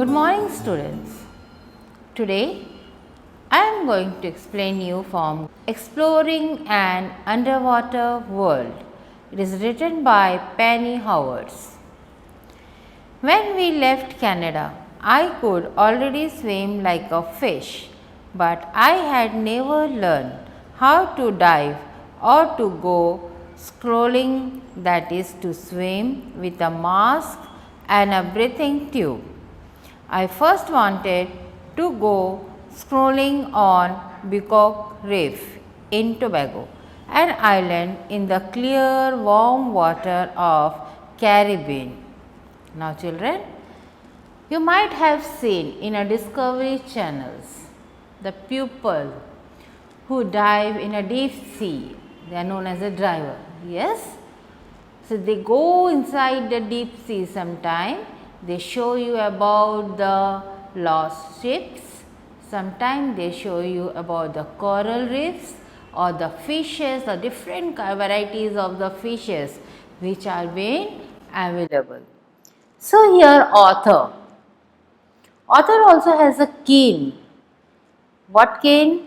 Good morning, students. Today I am going to explain you from Exploring an Underwater World. It is written by Penny Howards. When we left Canada, I could already swim like a fish, but I had never learned how to dive or to go scrolling, that is, to swim with a mask and a breathing tube. I first wanted to go scrolling on Bicoque Reef in Tobago, an island in the clear warm water of Caribbean. Now children, you might have seen in a Discovery channels the pupil who dive in a deep sea. They are known as a diver. Yes? So they go inside the deep sea sometime. They show you about the lost ships. Sometimes they show you about the coral reefs or the fishes, the different varieties of the fishes which are being available. So here author also has a keen. What keen?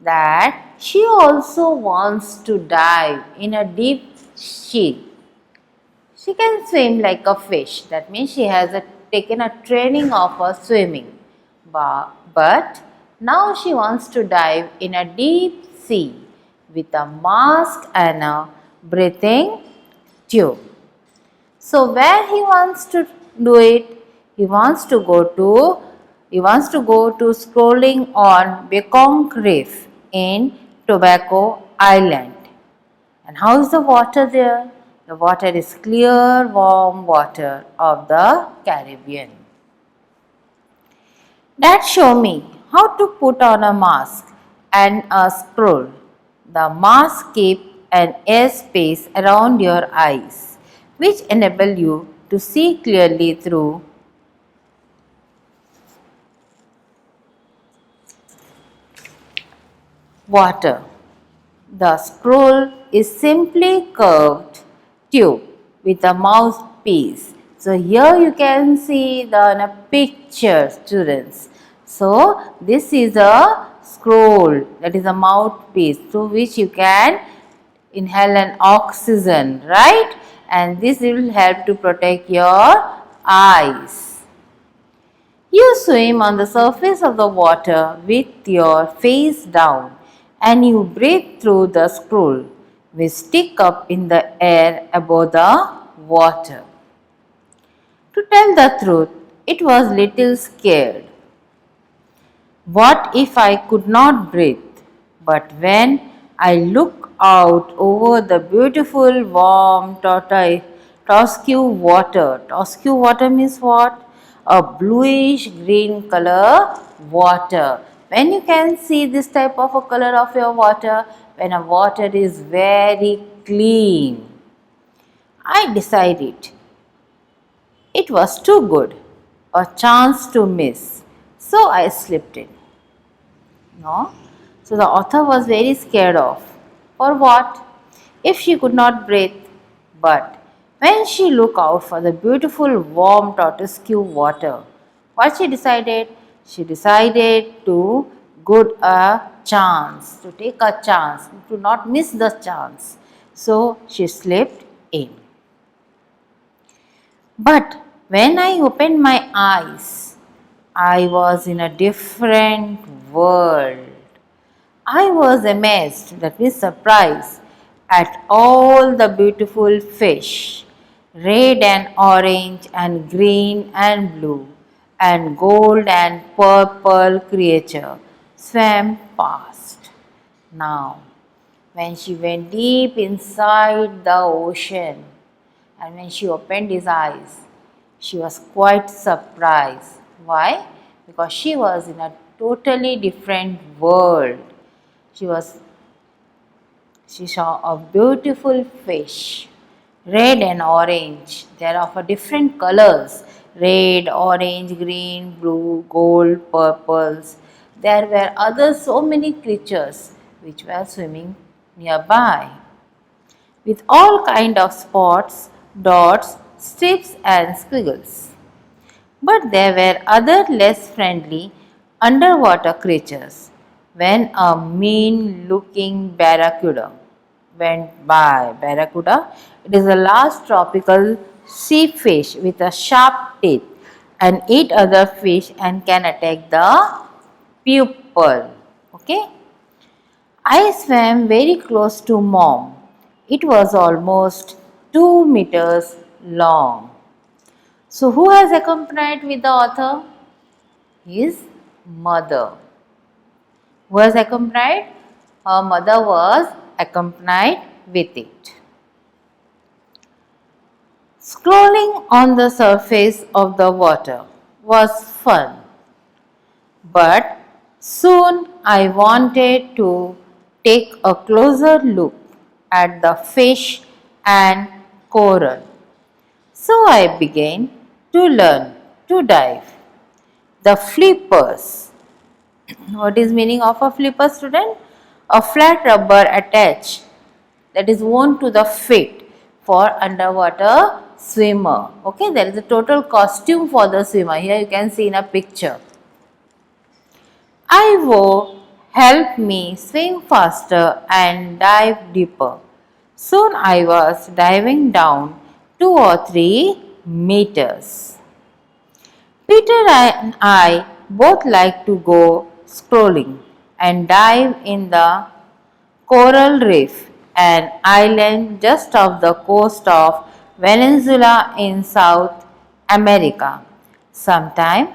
That she also wants to dive in a deep sea. She can swim like a fish. That means she has taken a training of swimming. But now she wants to dive in a deep sea with a mask and a breathing tube. So where he wants to do it? He wants to go to scrolling on Bicoque Reef in Tobago Island. And how is the water there? The water is clear, warm water of the Caribbean. Dad showed me how to put on a mask and a scroll. The mask keeps an air space around your eyes, which enable you to see clearly through water. The scroll is simply curved tube with a mouthpiece. So here you can see the picture, students. So this is a scroll, that is a mouthpiece through which you can inhale an oxygen, right? And this will help to protect your eyes. You swim on the surface of the water with your face down and you breathe through the scroll, which stick up in the air above the water. To tell the truth, it was little scared. What if I could not breathe? But when I look out over the beautiful warm Tosque water means what? A bluish green color water. When you can see this type of a color of your water, when a water is very clean, I decided it was too good a chance to miss, so I slipped in. No? So the author was very scared of. For what? If she could not breathe. But when she looked out for the beautiful warm Tosque water, what she decided? She decided to take a chance, to not miss the chance. So she slipped in. But when I opened my eyes, I was in a different world. I was amazed, that means surprised, at all the beautiful fish, red and orange and green and blue and gold and purple creature swam past. Now, when she went deep inside the ocean and when she opened his eyes, she was quite surprised. Why? Because she was in a totally different world. She saw a beautiful fish, red and orange. They are of a different colors, red, orange, green, blue, gold, purples. There were other so many creatures which were swimming nearby, with all kind of spots, dots, strips and squiggles. But there were other less friendly underwater creatures. When a mean looking barracuda went by, barracuda, it is a large tropical sea fish with a sharp teeth and eat other fish and can attack the pupil. Okay. I swam very close to mom. It was almost 2 meters long. So, who has accompanied with the author? His mother. Who was accompanied? Her mother was accompanied with it. Scrolling on the surface of the water was fun, but soon I wanted to take a closer look at the fish and coral. So I began to learn to dive. The flippers. What is meaning of a flipper, student? A flat rubber attached that is worn to the feet for underwater swimmer. Okay, there is a total costume for the swimmer. Here you can see in a picture. I wore helped me swim faster and dive deeper. Soon I was diving down 2 or 3 meters. Peter and I both like to go scrolling and dive in the coral reef, an island just off the coast of Venezuela in South America. Sometime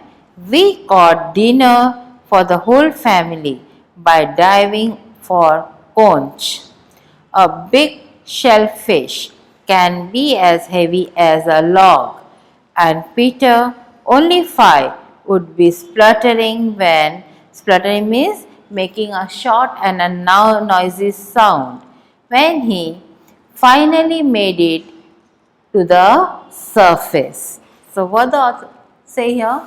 we caught dinner for the whole family by diving for conch. A big shellfish can be as heavy as a log, and Peter, only 5, would be spluttering means making a short and a noisy sound when he finally made it to the surface. So, what the author say here?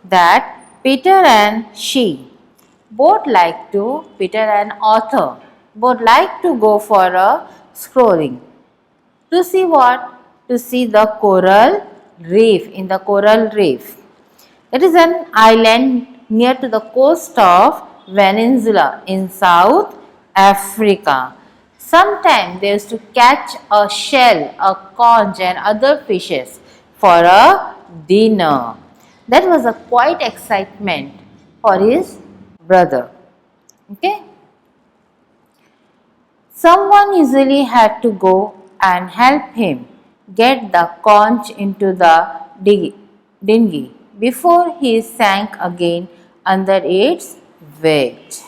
That Peter and she both like to, Peter and author, both like to go for a scrolling. To see what? To see the coral reef, in the coral reef. It is an island near to the coast of Venezuela in South Africa. Sometimes they used to catch a shell, a conch and other fishes for a dinner. That was a quite excitement for his brother. Okay. Someone usually had to go and help him get the conch into the dinghy before he sank again under its weight.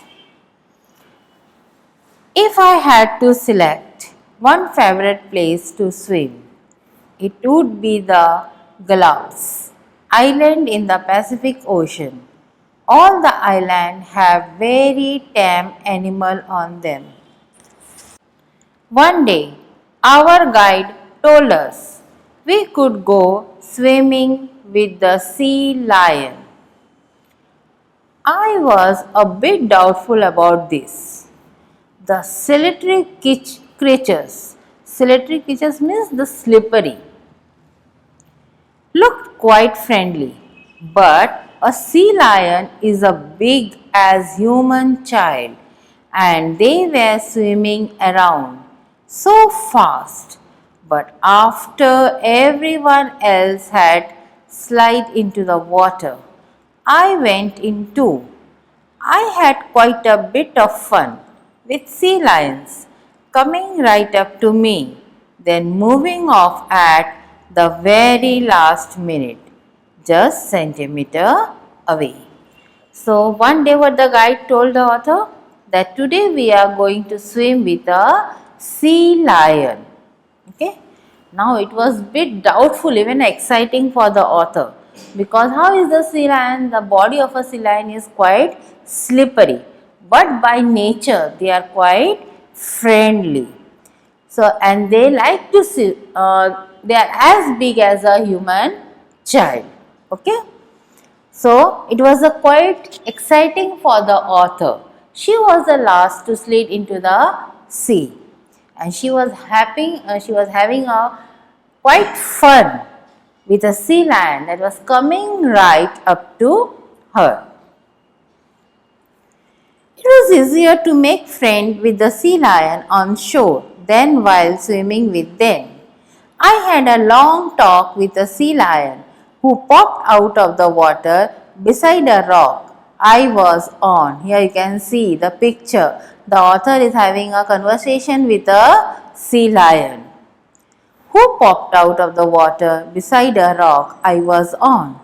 If I had to select one favorite place to swim, it would be the Galapagos Island in the Pacific Ocean. All the islands have very tame animals on them. One day, our guide told us we could go swimming with the sea lion. I was a bit doubtful about this. The silitary creatures means the slippery, looked quite friendly, but a sea lion is as big as human child and they were swimming around so fast. But after everyone else had slid into the water, I went in too. I had quite a bit of fun with sea lions coming right up to me, then moving off at the very last minute, just centimeter away. So one day what the guide told the author, that today we are going to swim with a sea lion. Okay. Now it was bit doubtful, even exciting for the author, because how is the sea lion? The body of a sea lion is quite slippery, but by nature they are quite friendly. So and they like to see, they are as big as a human child. Okay. So it was a quite exciting for the author. She was the last to slide into the sea, and she was having a quite fun with a sea lion that was coming right up to her. It was easier to make friends with the sea lion on shore than while swimming with them. I had a long talk with a sea lion who popped out of the water beside a rock I was on. Here you can see the picture. The author is having a conversation with a sea lion who popped out of the water beside a rock I was on.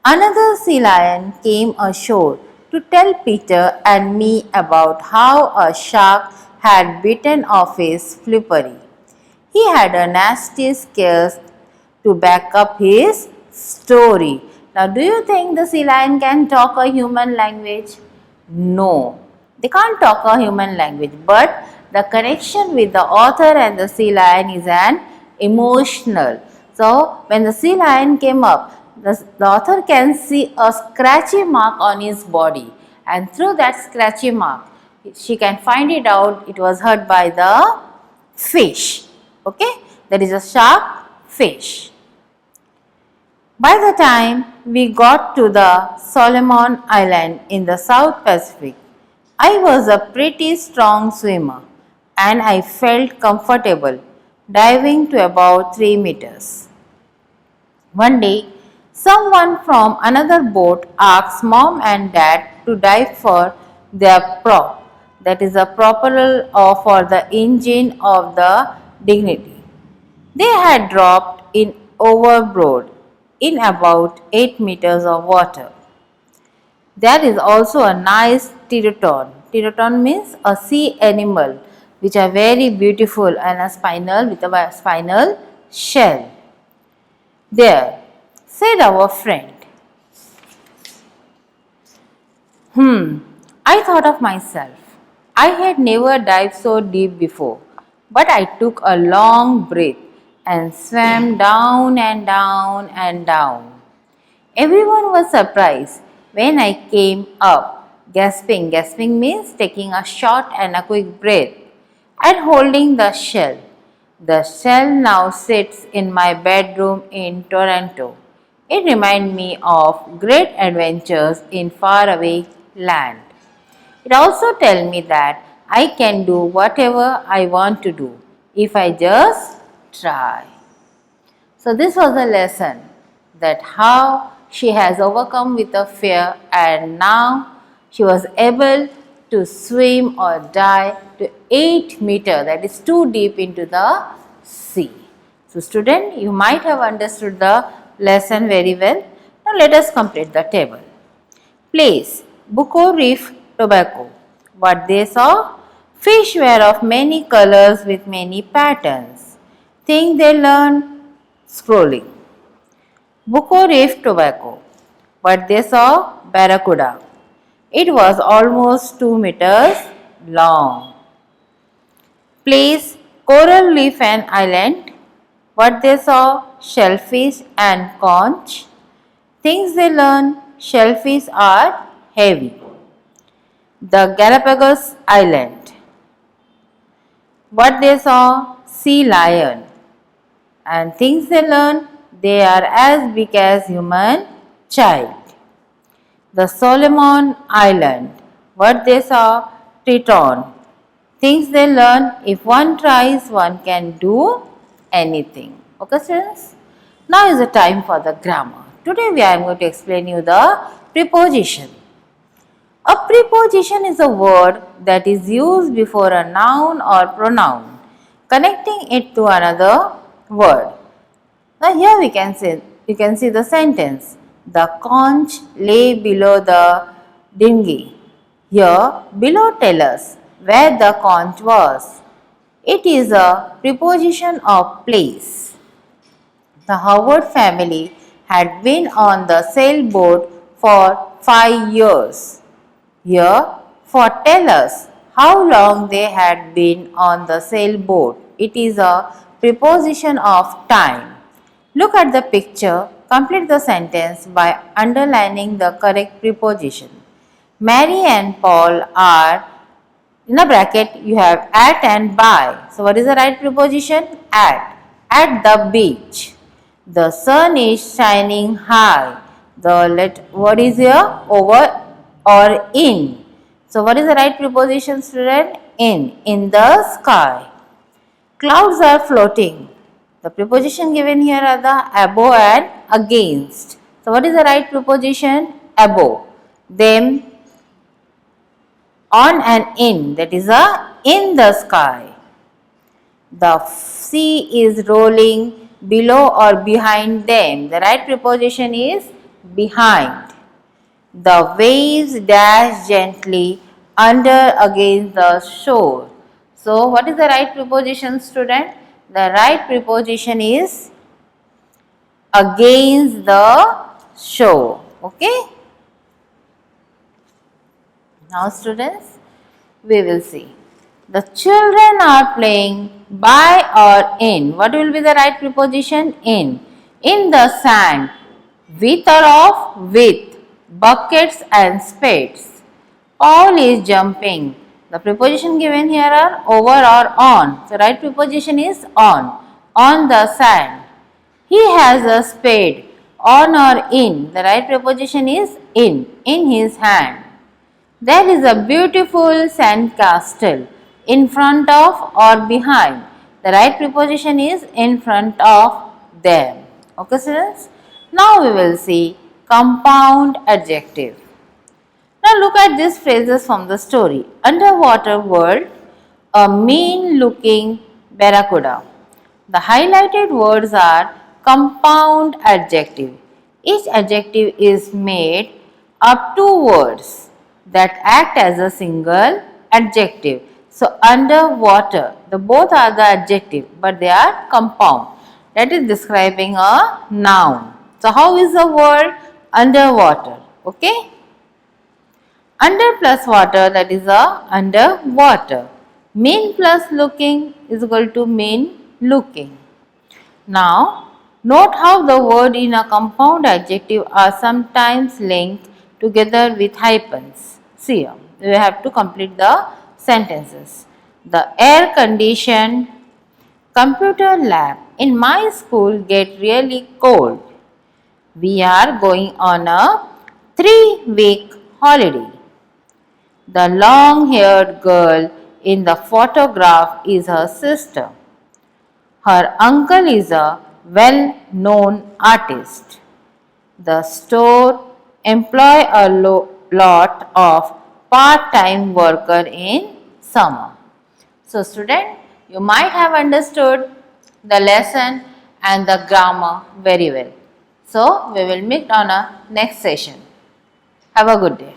Another sea lion came ashore to tell Peter and me about how a shark had bitten off his flippery. He had a nasty scare to back up his story. Now, do you think the sea lion can talk a human language? No, they can't talk a human language, but the connection with the author and the sea lion is an emotional. So, when the sea lion came up, the author can see a scratchy mark on his body, and through that scratchy mark, she can find it out it was hurt by the fish. Okay, that is a shark fish. By the time we got to the Solomon Island in the South Pacific, I was a pretty strong swimmer and I felt comfortable diving to about 3 meters. One day, someone from another boat asked mom and dad to dive for their prop, that is a propeller or for the engine of the Dignity. They had dropped in overboard in about 8 meters of water. There is also a nice pterodon. Pterodon means a sea animal which are very beautiful and a spinal with a spinal shell. There, said our friend. I thought of myself. I had never dived so deep before, but I took a long breath and swam down and down and down. Everyone was surprised when I came up, gasping. Gasping means taking a short and a quick breath and holding the shell. The shell now sits in my bedroom in Toronto. It reminds me of great adventures in faraway land. It also tells me that I can do whatever I want to do if I just try. So this was a lesson that how she has overcome with a fear and now she was able to swim or dive to 8 meters, that is too deep into the sea. So student, you might have understood the lesson very well. Now let us complete the table. Place, Bucco Reef, Tobacco. What they saw? Fish were of many colors with many patterns. Thing they learned? Scrolling. Bucco Reef, Tobacco. What they saw? Barracuda. It was almost 2 meters long. Place, Coral Reef and Island. What they saw? Shellfish and conch. Things they learned? Shellfish are heavy. The Galapagos Island. What they saw? Sea lion. And things they learned? They are as big as human child. The Solomon Island. What they saw? Triton. Things they learn, if one tries, one can do anything. Okay students? Now is the time for the grammar. Today we are going to explain you the preposition. A preposition is a word that is used before a noun or pronoun, connecting it to another word. Now here we can see, you can see the sentence. The conch lay below the dinghy. Here below tell us where the conch was. It is a preposition of place. The Howard family had been on the sailboat for 5 years. Here, for tell us how long they had been on the sailboat. It is a preposition of time. Look at the picture. Complete the sentence by underlining the correct preposition. Mary and Paul are, in a bracket you have at and by. So what is the right preposition? At the beach. The sun is shining high. The word is here over or in. So what is the right preposition, student? In the sky. Clouds are floating. The preposition given here are the above and against. So what is the right preposition? Above. Them, on and in, that is in the sky. The sea is rolling below or behind them. The right preposition is behind. The waves dash gently under against the shore. So, what is the right preposition, student? The right preposition is against the shore. Okay? Now, students, we will see. The children are playing by or in. What will be the right preposition? In. In the sand. With or off? With. Buckets and spades. Paul is jumping. The preposition given here are over or on. So, right preposition is on. On the sand. He has a spade. On or in. The right preposition is in. In his hand. There is a beautiful sand castle in front of or behind. The right preposition is in front of them. Okay, students? Now we will see compound adjective. Now look at these phrases from the story. Underwater world, a mean looking barracuda. The highlighted words are compound adjective. Each adjective is made of two words that act as a single adjective. So, underwater, the both are the adjective but they are compound. That is describing a noun. So, how is the word underwater? Okay. Under plus water, that is a underwater. Mean plus looking is equal to mean looking. Now, note how the word in a compound adjective are sometimes linked together with hyphens. See here, we have to complete the sentences. The air conditioned computer lab in my school get really cold. We are going on a 3-week holiday. The long-haired girl in the photograph is her sister. Her uncle is a well-known artist. The store employ a lot of part-time worker in summer. So student, you might have understood the lesson and the grammar very well. So we will meet on a next session. Have a good day.